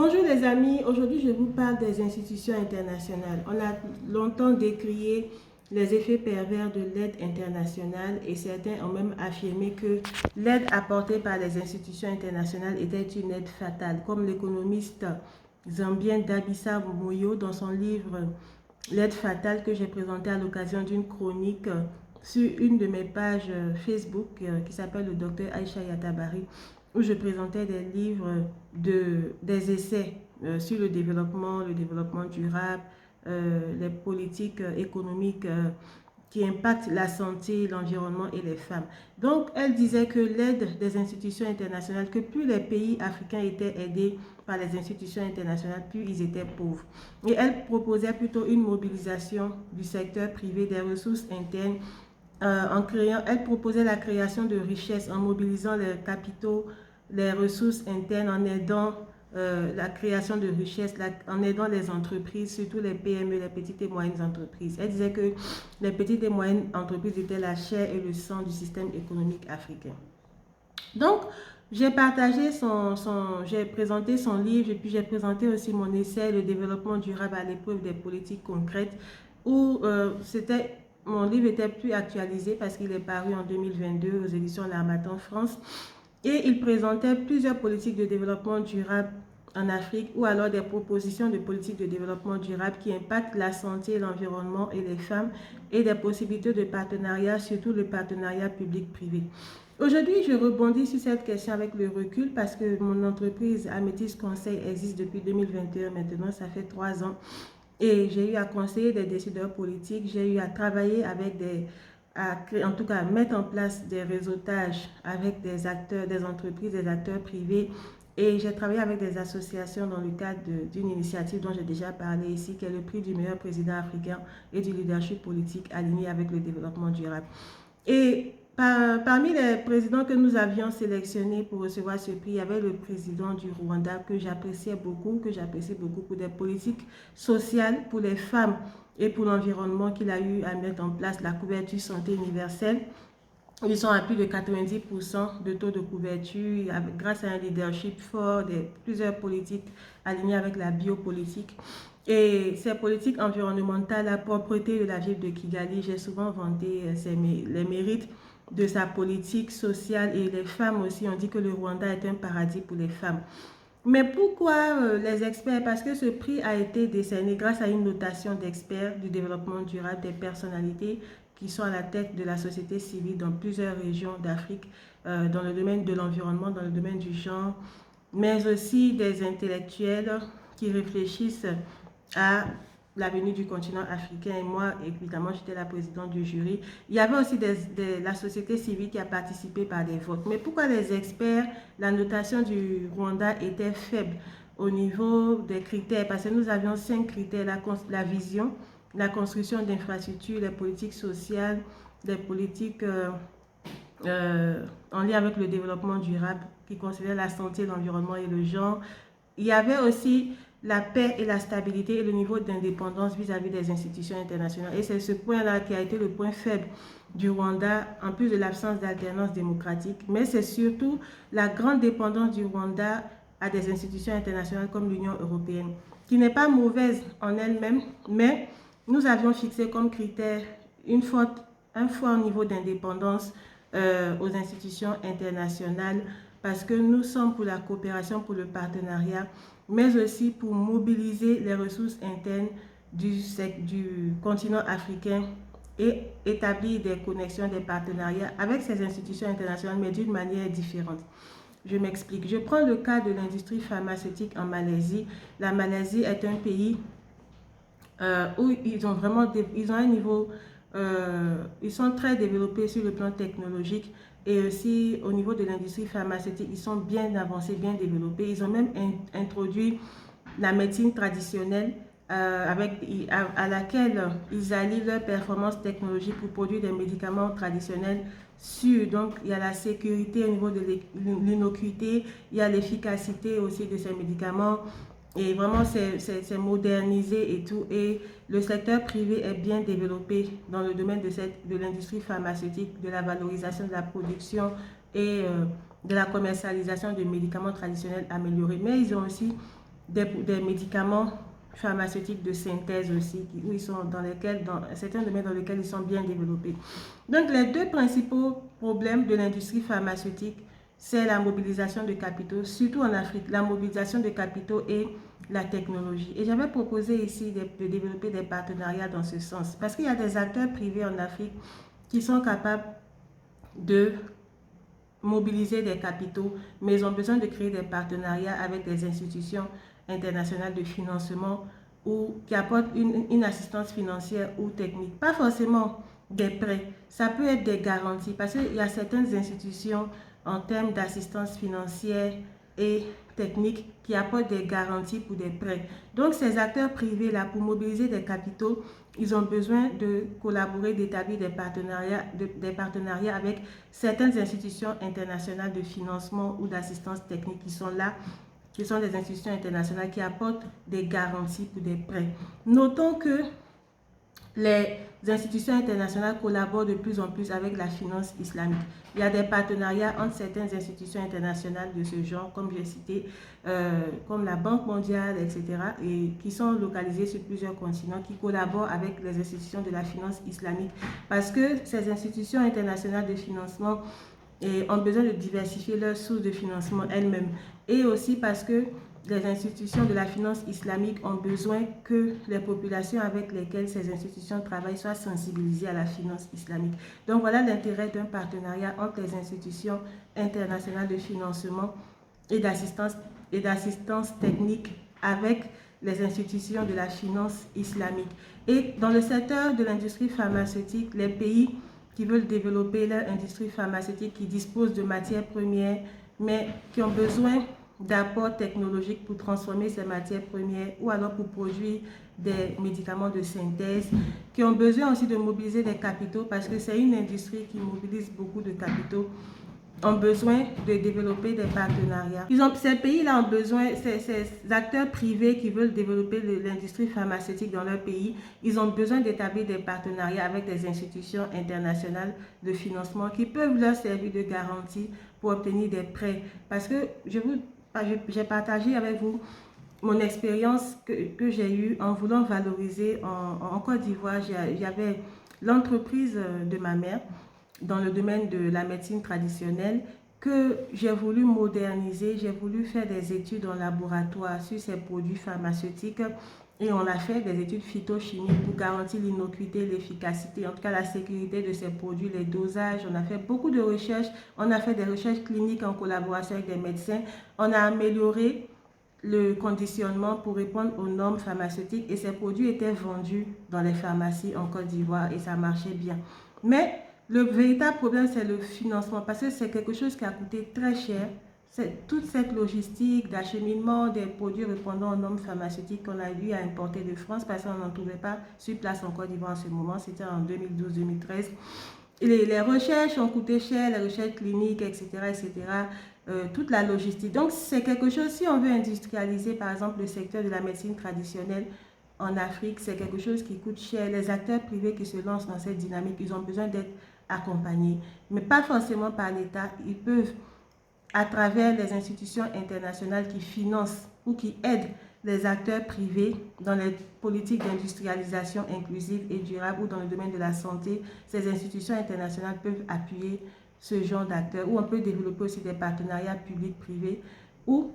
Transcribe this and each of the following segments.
Bonjour les amis, aujourd'hui je vous parle des institutions internationales. On a longtemps décrié les effets pervers de l'aide internationale et certains ont même affirmé que l'aide apportée par les institutions internationales était une aide fatale, comme l'économiste zambien Dambisa Moyo dans son livre L'aide fatale que j'ai présenté à l'occasion d'une chronique sur une de mes pages Facebook qui s'appelle le docteur Aïcha Yatabari, où je présentais des livres, des essais sur le développement durable, les politiques économiques qui impactent la santé, l'environnement et les femmes. Donc, elle disait que l'aide des institutions internationales, que plus les pays africains étaient aidés par les institutions internationales, plus ils étaient pauvres. Et elle proposait plutôt une mobilisation du secteur privé des ressources internes elle proposait la création de richesses en mobilisant les capitaux, les ressources internes, en aidant la création de richesses, en aidant les entreprises, surtout les PME, les petites et moyennes entreprises. Elle disait que les petites et moyennes entreprises étaient la chair et le sang du système économique africain. Donc, j'ai j'ai présenté son livre et puis j'ai présenté aussi mon essai, le développement durable à l'épreuve des politiques concrètes, où mon livre était plus actualisé parce qu'il est paru en 2022 aux éditions L'Harmattan France et il présentait plusieurs politiques de développement durable en Afrique ou alors des propositions de politiques de développement durable qui impactent la santé, l'environnement et les femmes et des possibilités de partenariat, surtout le partenariat public-privé. Aujourd'hui, je rebondis sur cette question avec le recul parce que mon entreprise Améthyste Conseil existe depuis 2021 maintenant, ça fait 3 ans. Et j'ai eu à conseiller des décideurs politiques, j'ai eu à travailler avec en tout cas mettre en place des réseautages avec des acteurs, des entreprises, des acteurs privés. Et j'ai travaillé avec des associations dans le cadre d'une initiative dont j'ai déjà parlé ici, qui est le prix du meilleur président africain et du leadership politique aligné avec le développement durable. Et parmi les présidents que nous avions sélectionnés pour recevoir ce prix, il y avait le président du Rwanda que j'apprécie beaucoup pour des politiques sociales pour les femmes et pour l'environnement qu'il a eu à mettre en place, la couverture santé universelle. Ils sont à plus de 90% de taux de couverture grâce à un leadership fort, plusieurs politiques alignées avec la biopolitique. Et ces politiques environnementales, la propreté de la ville de Kigali, j'ai souvent vanté les mérites de sa politique sociale et les femmes aussi. On dit que le Rwanda est un paradis pour les femmes. Mais pourquoi les experts? Parce que ce prix a été décerné grâce à une notation d'experts du développement durable, des personnalités qui sont à la tête de la société civile dans plusieurs régions d'Afrique, dans le domaine de l'environnement, dans le domaine du genre, mais aussi des intellectuels qui réfléchissent à l'avenir du continent africain. Et moi, évidemment, j'étais la présidente du jury. Il y avait aussi la société civile qui a participé par des votes. Mais pourquoi les experts, la notation du Rwanda était faible au niveau des critères? Parce que nous avions 5 critères, la vision, la construction d'infrastructures, les politiques sociales, les politiques en lien avec le développement durable qui considère la santé, l'environnement et le genre. Il y avait aussi la paix et la stabilité et le niveau d'indépendance vis-à-vis des institutions internationales. Et c'est ce point-là qui a été le point faible du Rwanda, en plus de l'absence d'alternance démocratique. Mais c'est surtout la grande dépendance du Rwanda à des institutions internationales comme l'Union européenne, qui n'est pas mauvaise en elle-même, mais nous avions fixé comme critère un fort niveau d'indépendance aux institutions internationales parce que nous sommes pour la coopération, pour le partenariat, mais aussi pour mobiliser les ressources internes du continent africain et établir des connexions, des partenariats avec ces institutions internationales, mais d'une manière différente. Je m'explique. Je prends le cas de l'industrie pharmaceutique en Malaisie. La Malaisie est un pays où ils ont un niveau, ils sont très développés sur le plan technologique et aussi au niveau de l'industrie pharmaceutique, ils sont bien avancés, bien développés. Ils ont même introduit la médecine traditionnelle à laquelle ils allient leurs performances technologiques pour produire des médicaments traditionnels sûrs. Donc, il y a la sécurité au niveau de l'innocuité, il y a l'efficacité aussi de ces médicaments. Et vraiment, c'est modernisé et tout. Et le secteur privé est bien développé dans le domaine de l'industrie pharmaceutique, de la valorisation de la production et de la commercialisation de médicaments traditionnels améliorés. Mais ils ont aussi des médicaments pharmaceutiques de synthèse aussi, où ils sont certains domaines dans lesquels ils sont bien développés. Donc, les deux principaux problèmes de l'industrie pharmaceutique, c'est la mobilisation de capitaux, surtout en Afrique, la mobilisation de capitaux et la technologie. Et j'avais proposé ici de développer des partenariats dans ce sens, parce qu'il y a des acteurs privés en Afrique qui sont capables de mobiliser des capitaux, mais ils ont besoin de créer des partenariats avec des institutions internationales de financement ou qui apportent une assistance financière ou technique. Pas forcément des prêts, ça peut être des garanties, parce qu'il y a certaines institutions en termes d'assistance financière et technique qui apportent des garanties pour des prêts. Donc ces acteurs privés-là, pour mobiliser des capitaux, ils ont besoin de collaborer, d'établir des partenariats avec certaines institutions internationales de financement ou d'assistance technique qui sont là, qui sont des institutions internationales qui apportent des garanties pour des prêts. Notons que les institutions internationales collaborent de plus en plus avec la finance islamique. Il y a des partenariats entre certaines institutions internationales de ce genre, comme j'ai cité, comme la Banque mondiale, etc., et qui sont localisées sur plusieurs continents, qui collaborent avec les institutions de la finance islamique, parce que ces institutions internationales de financement ont besoin de diversifier leurs sources de financement elles-mêmes, et aussi parce que les institutions de la finance islamique ont besoin que les populations avec lesquelles ces institutions travaillent soient sensibilisées à la finance islamique. Donc voilà l'intérêt d'un partenariat entre les institutions internationales de financement et d'assistance technique avec les institutions de la finance islamique. Et dans le secteur de l'industrie pharmaceutique, les pays qui veulent développer leur industrie pharmaceutique, qui disposent de matières premières, mais qui ont besoin d'apports technologiques pour transformer ces matières premières ou alors pour produire des médicaments de synthèse, qui ont besoin aussi de mobiliser des capitaux parce que c'est une industrie qui mobilise beaucoup de capitaux, ont besoin de développer des partenariats. Ces pays-là ont besoin, ces acteurs privés qui veulent développer l'industrie pharmaceutique dans leur pays, ils ont besoin d'établir des partenariats avec des institutions internationales de financement qui peuvent leur servir de garantie pour obtenir des prêts. Parce que j'ai partagé avec vous mon expérience que j'ai eue en voulant valoriser en Côte d'Ivoire. Il y avait l'entreprise de ma mère dans le domaine de la médecine traditionnelle que j'ai voulu moderniser. J'ai voulu faire des études en laboratoire sur ces produits pharmaceutiques et on a fait des études phytochimiques pour garantir l'innocuité, l'efficacité, en tout cas la sécurité de ces produits, les dosages. On a fait beaucoup de recherches, on a fait des recherches cliniques en collaboration avec des médecins. On a amélioré le conditionnement pour répondre aux normes pharmaceutiques et ces produits étaient vendus dans les pharmacies en Côte d'Ivoire et ça marchait bien. Mais le véritable problème, c'est le financement parce que c'est quelque chose qui a coûté très cher. C'est toute cette logistique d'acheminement des produits répondant aux normes pharmaceutiques qu'on a eu à importer de France parce qu'on n'en trouvait pas sur place en Côte d'Ivoire en ce moment. C'était en 2012-2013. Les recherches ont coûté cher, les recherches cliniques, etc., etc., toute la logistique. Donc, c'est quelque chose, si on veut industrialiser, par exemple, le secteur de la médecine traditionnelle en Afrique, c'est quelque chose qui coûte cher. Les acteurs privés qui se lancent dans cette dynamique, ils ont besoin d'être accompagnés, mais pas forcément par l'État. Ils peuvent, à travers les institutions internationales qui financent ou qui aident les acteurs privés dans les politiques d'industrialisation inclusive et durable ou dans le domaine de la santé, ces institutions internationales peuvent appuyer ce genre d'acteurs, ou on peut développer aussi des partenariats publics-privés, où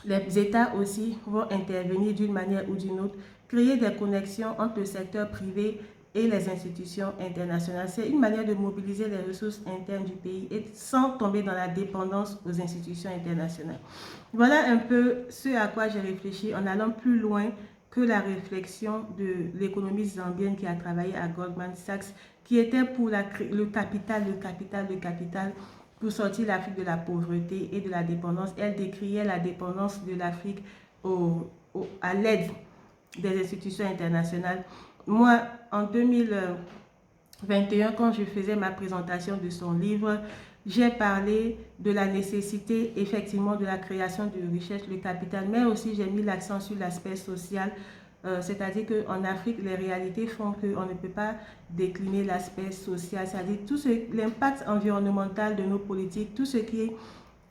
les États aussi vont intervenir d'une manière ou d'une autre, créer des connexions entre le secteur privé et les institutions internationales. C'est une manière de mobiliser les ressources internes du pays et sans tomber dans la dépendance aux institutions internationales. Voilà un peu ce à quoi j'ai réfléchi en allant plus loin que la réflexion de l'économiste zambienne qui a travaillé à Goldman Sachs, qui était pour le capital, pour sortir l'Afrique de la pauvreté et de la dépendance. Elle décriait la dépendance de l'Afrique à l'aide des institutions internationales. Moi, en 2021, quand je faisais ma présentation de son livre, j'ai parlé de la nécessité effectivement de la création de richesse, le capital, mais aussi j'ai mis l'accent sur l'aspect social, c'est-à-dire qu'en Afrique, les réalités font qu'on ne peut pas décliner l'aspect social, c'est-à-dire tout l'impact environnemental de nos politiques, tout ce qui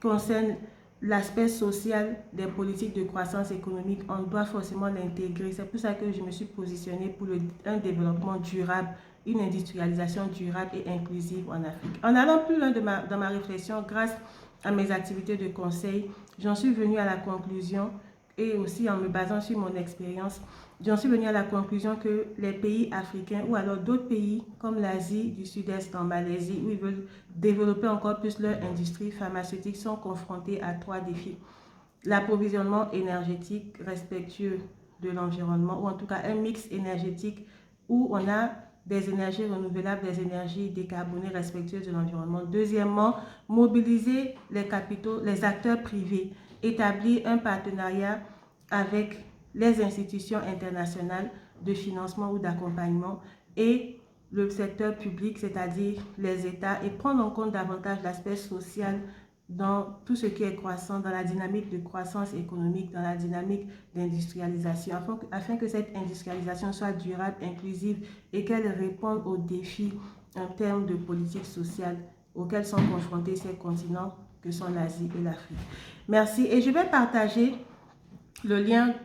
concerne l'aspect social des politiques de croissance économique, on doit forcément l'intégrer. C'est pour ça que je me suis positionnée pour un développement durable, une industrialisation durable et inclusive en Afrique. En allant plus loin dans ma réflexion, grâce à mes activités de conseil, j'en suis venue à la conclusion, et aussi en me basant sur mon expérience, j'en suis venue à la conclusion que les pays africains ou alors d'autres pays comme l'Asie du Sud-Est, en Malaisie, où ils veulent développer encore plus leur industrie pharmaceutique, sont confrontés à 3 défis. L'approvisionnement énergétique respectueux de l'environnement, ou en tout cas un mix énergétique où on a des énergies renouvelables, des énergies décarbonées respectueuses de l'environnement. Deuxièmement, mobiliser les capitaux, les acteurs privés, établir un partenariat avec les institutions internationales de financement ou d'accompagnement et le secteur public, c'est-à-dire les États, et prendre en compte davantage l'aspect social dans tout ce qui est croissant, dans la dynamique de croissance économique, dans la dynamique d'industrialisation, afin que cette industrialisation soit durable, inclusive et qu'elle réponde aux défis en termes de politique sociale auxquels sont confrontés ces continents que sont l'Asie et l'Afrique. Merci. Et je vais partager le lien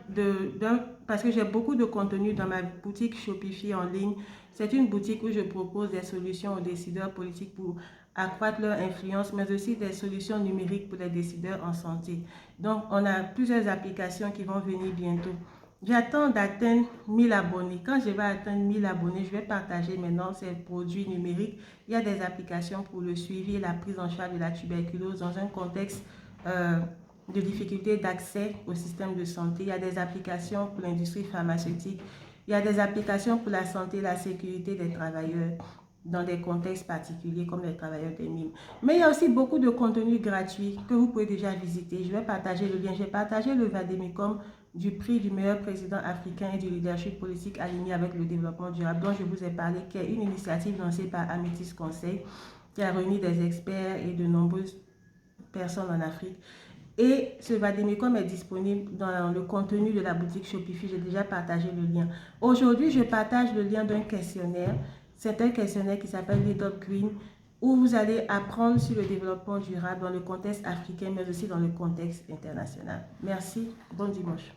parce que j'ai beaucoup de contenu dans ma boutique Shopify en ligne. C'est une boutique où je propose des solutions aux décideurs politiques pour accroître leur influence, mais aussi des solutions numériques pour les décideurs en santé. Donc, on a plusieurs applications qui vont venir bientôt. J'attends d'atteindre 1000 abonnés. Quand je vais atteindre 1000 abonnés, je vais partager maintenant ces produits numériques. Il y a des applications pour le suivi et la prise en charge de la tuberculose dans un contexte de difficultés d'accès au système de santé. Il y a des applications pour l'industrie pharmaceutique. Il y a des applications pour la santé et la sécurité des travailleurs dans des contextes particuliers comme les travailleurs des mines. Mais il y a aussi beaucoup de contenu gratuit que vous pouvez déjà visiter. Je vais partager le lien. J'ai partagé le Vademecum du prix du meilleur président africain et du leadership politique aligné avec le développement durable dont je vous ai parlé, qui est une initiative lancée par Améthyste Conseil, qui a réuni des experts et de nombreuses personnes en Afrique. Et ce Vademecum est disponible dans le contenu de la boutique Shopify. J'ai déjà partagé le lien. Aujourd'hui, je partage le lien d'un questionnaire. C'est un questionnaire qui s'appelle Lead Up Green, où vous allez apprendre sur le développement durable dans le contexte africain, mais aussi dans le contexte international. Merci. Bon dimanche.